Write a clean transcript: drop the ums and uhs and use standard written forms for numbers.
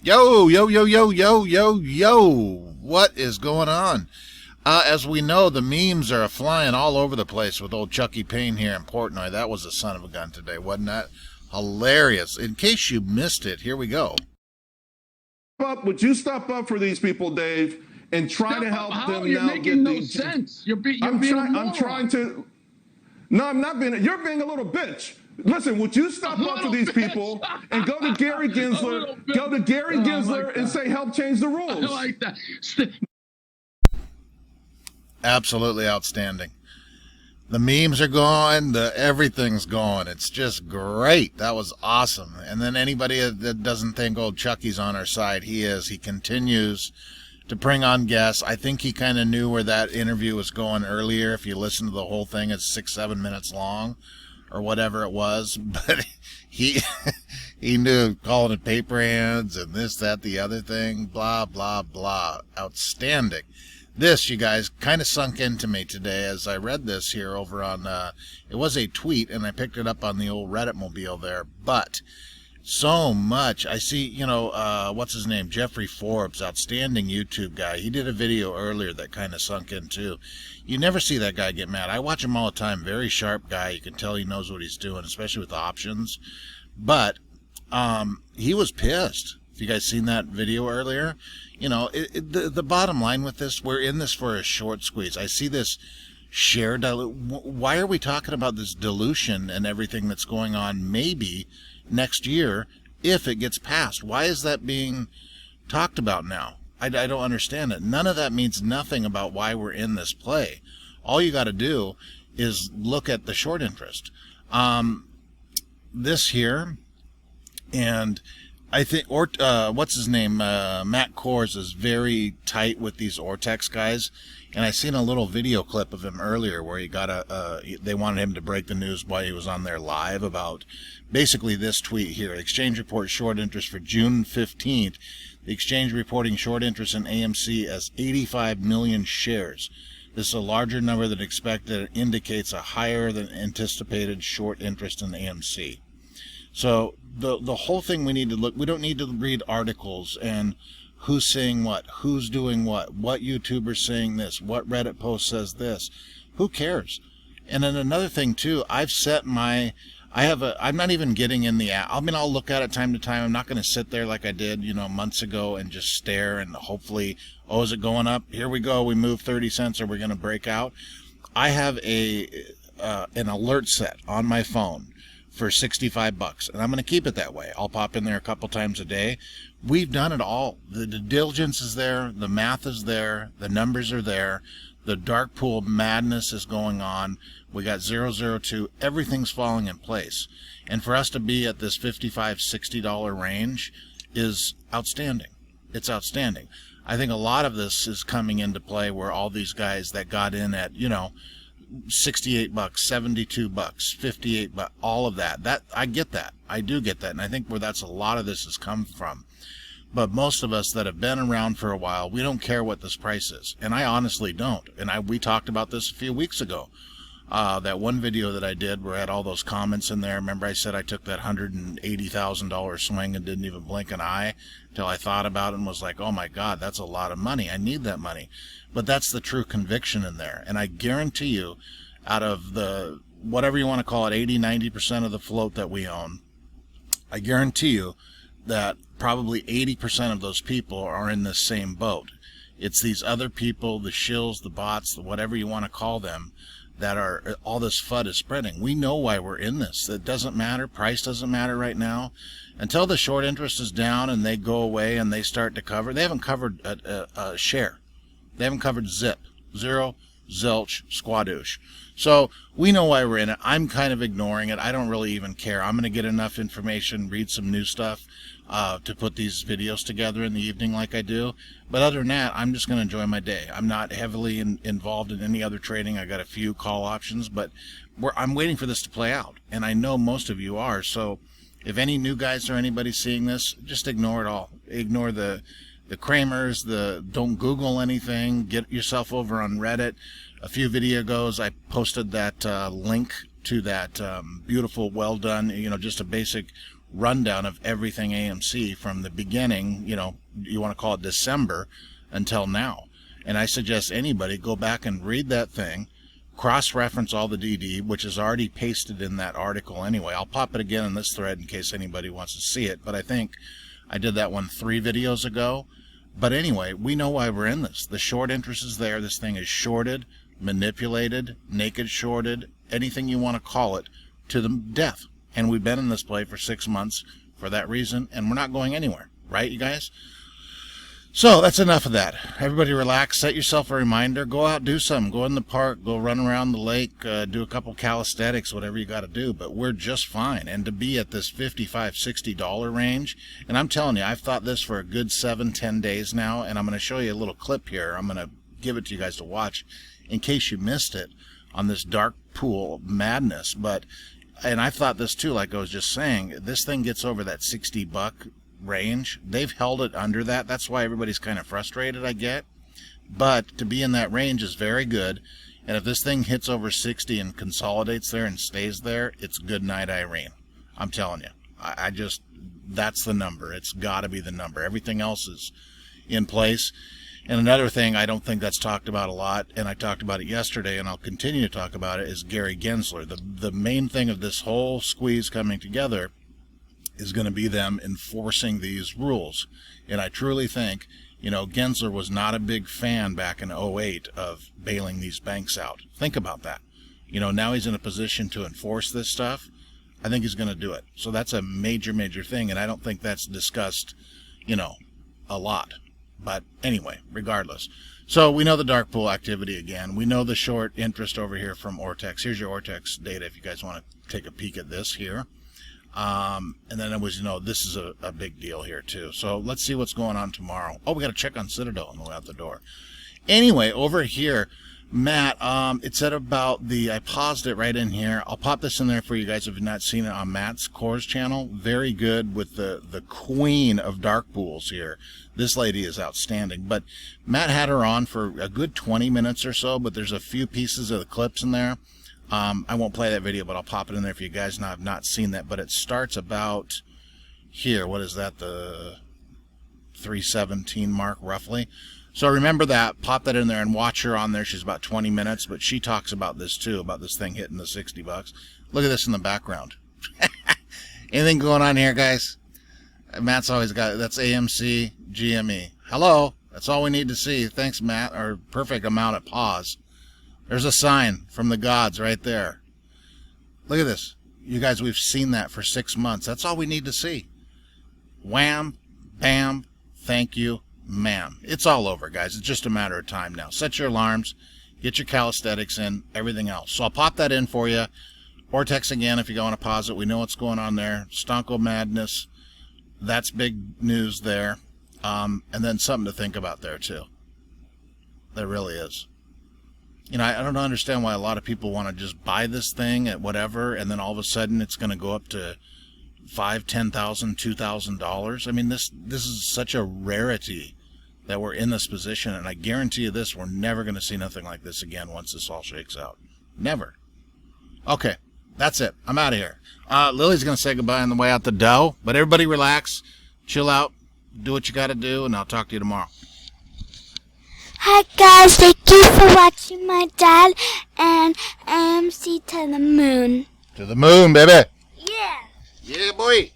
Yo, yo, yo, yo, yo, yo, yo. What is going on? As we know, the memes are flying all over the place with old Chucky Payne here in Portnoy. That was a son of a gun today, wasn't that? Hilarious. In case you missed it, here we go. Would you step up for these people, Dave, and try to help them You're now making get no these? sense. You're being a I'm trying to. No, I'm not being. You're being a little bitch. Listen, would you step up for these people and go to Gary Gensler, and say help change the rules? I like that. Absolutely outstanding. The memes are going, everything's going. It's just great. That was awesome. And then anybody that doesn't think old Chucky's on our side, he is. He continues to bring on guests. I think he kind of knew where that interview was going earlier. If you listen to the whole thing, it's 6-7 minutes long or whatever it was. But he knew, calling it paper hands and this, that, the other thing, blah, blah, blah. Outstanding. This, you guys, kind of sunk into me today as I read this here over on, it was a tweet, and I picked it up on the old Reddit mobile there, but so much. I see, what's his name? Jeffrey Forbes, outstanding YouTube guy. He did a video earlier that kind of sunk in, too. You never see that guy get mad. I watch him all the time. Very sharp guy. You can tell he knows what he's doing, especially with options. But he was pissed. If you guys seen that video earlier, the bottom line with this, we're in this for a short squeeze. I see this share why are we talking about this dilution and everything that's going on maybe next year if it gets passed? Why is that being talked about now? I don't understand it. None of that means nothing about why we're in this play. All you got to do is look at the short interest. This here, and I think, what's his name? Matt Kors is very tight with these Ortex guys, and I seen a little video clip of him earlier where he got they wanted him to break the news while he was on there live about basically this tweet here: exchange report short interest for June 15th. The exchange reporting short interest in AMC as 85 million shares. This is a larger number than expected. It indicates a higher than anticipated short interest in AMC. So the whole thing we need to look, we don't need to read articles and who's saying what, who's doing what YouTuber's saying this, what Reddit post says this. Who cares? And then another thing too, I'm not even getting in the app. I mean, I'll look at it time to time. I'm not going to sit there like I did, months ago and just stare and hopefully, oh, is it going up? Here we go. We move 30 cents. Are we going to break out? I have an alert set on my phone for $65, and I'm going to keep it that way. I'll pop in there a couple times a day. We've done it all. The diligence is there, the math is there, the numbers are there, the dark pool madness is going on. We got 002. Everything's falling in place, and for us to be at this $55, $60 range is outstanding. It's outstanding. I think a lot of this is coming into play where all these guys that got in at $68, $72, $58, all of that I get that. I do get that, and I think where that's a lot of this has come from. But most of us that have been around for a while, we don't care what this price is, and I honestly don't. And we talked about this a few weeks ago. That one video that I did where I had all those comments in there. Remember I said I took that $180,000 swing and didn't even blink an eye until I thought about it and was like, oh my God, that's a lot of money. I need that money. But that's the true conviction in there. And I guarantee you, out of the, whatever you want to call it, 80-90% of the float that we own, I guarantee you that probably 80% of those people are in this same boat. It's these other people, the shills, the bots, whatever you want to call them, that are, all this FUD is spreading. We know why we're in this. It doesn't matter. Price doesn't matter right now. Until the short interest is down and they go away and they start to cover, they haven't covered a share. They haven't covered zip, zero, zilch, squadoosh. So we know why we're in it. I'm kind of ignoring it. I don't really even care. I'm going to get enough information, read some new stuff to put these videos together in the evening like I do. But other than that, I'm just going to enjoy my day. I'm not heavily involved in any other trading. I got a few call options, but I'm waiting for this to play out. And I know most of you are. So if any new guys or anybody seeing this, just ignore it all. Ignore the Kramers, don't Google anything. Get yourself over on Reddit. A few videos ago, I posted that link to that beautiful, well done, just a basic rundown of everything AMC from the beginning, you know, you want to call it December, until now. And I suggest anybody go back and read that thing, cross-reference all the DD, which is already pasted in that article anyway. I'll pop it again in this thread in case anybody wants to see it, but I think I did that one 3 videos ago. But anyway, we know why we're in this. The short interest is there. This thing is shorted, manipulated, naked shorted, anything you want to call it, to the death. And we've been in this play for 6 months for that reason, and we're not going anywhere. Right, you guys? So that's enough of that. Everybody relax. Set yourself a reminder. Go out, do something. Go in the park. Go run around the lake. Do a couple calisthenics, whatever you got to do. But we're just fine. And to be at this $55, $60 range, and I'm telling you, I've thought this for a good 7-10 days now, and I'm going to show you a little clip here. I'm going to give it to you guys to watch in case you missed it on this dark pool madness. And I thought this too, like I was just saying, this thing gets over that $60 range. They've held it under that. That's why everybody's kind of frustrated, I get. But to be in that range is very good. And if this thing hits over 60 and consolidates there and stays there, it's good night, Irene. I'm telling you. I just, that's the number. It's got to be the number. Everything else is in place. And another thing I don't think that's talked about a lot, and I talked about it yesterday, and I'll continue to talk about it, is Gary Gensler. The main thing of this whole squeeze coming together is going to be them enforcing these rules. And I truly think, you know, Gensler was not a big fan back in '08 of bailing these banks out. Think about that. You know, now he's in a position to enforce this stuff. I think he's going to do it. So that's a major, major thing, and I don't think that's discussed, you know, a lot. But anyway, regardless. So we know the dark pool activity again. We know the short interest over here from Ortex. Here's your Ortex data if you guys want to take a peek at this here. And then it was, you know, this is a big deal here too. So let's see what's going on tomorrow. Oh, we got to check on Citadel on the way out the door. Anyway, over here, Matt, it said about the, I paused it right in here. I'll pop this in there for you guys if you've not seen it on Matt's Cores channel. Very good with the queen of dark pools here. This lady is outstanding. But Matt had her on for a good 20 minutes or so, but there's a few pieces of the clips in there. I won't play that video, but I'll pop it in there if you guys have not seen that. But it starts about here. What is that? The 3:17 mark, roughly. So remember that. Pop that in there and watch her on there. She's about 20 minutes, but she talks about this too, about this thing hitting the $60. Look at this in the background. Anything going on here, guys? Matt's always got it. That's AMC GME. Hello. That's all we need to see. Thanks, Matt. Or perfect amount of pause. There's a sign from the gods right there. Look at this. You guys, we've seen that for 6 months. That's all we need to see. Wham, bam, thank you, ma'am. It's all over, guys. It's just a matter of time now. Set your alarms. Get your calisthenics in. Everything else. So I'll pop that in for you. Vortex again if you want to pause it. We know what's going on there. Stonko madness. That's big news there. And then something to think about there, too. There really is. You know, I don't understand why a lot of people want to just buy this thing at whatever, and then all of a sudden it's going to go up to $5,000, $10,000, $2,000. I mean, this is such a rarity that we're in this position, and I guarantee you this, we're never going to see nothing like this again once this all shakes out. Never. Okay, that's it. I'm out of here. Lily's going to say goodbye on the way out the door, but everybody relax, chill out, do what you got to do, and I'll talk to you tomorrow. Hi guys, thank you for watching my dad and AMC to the moon. To the moon, baby. Yeah. Yeah, boy.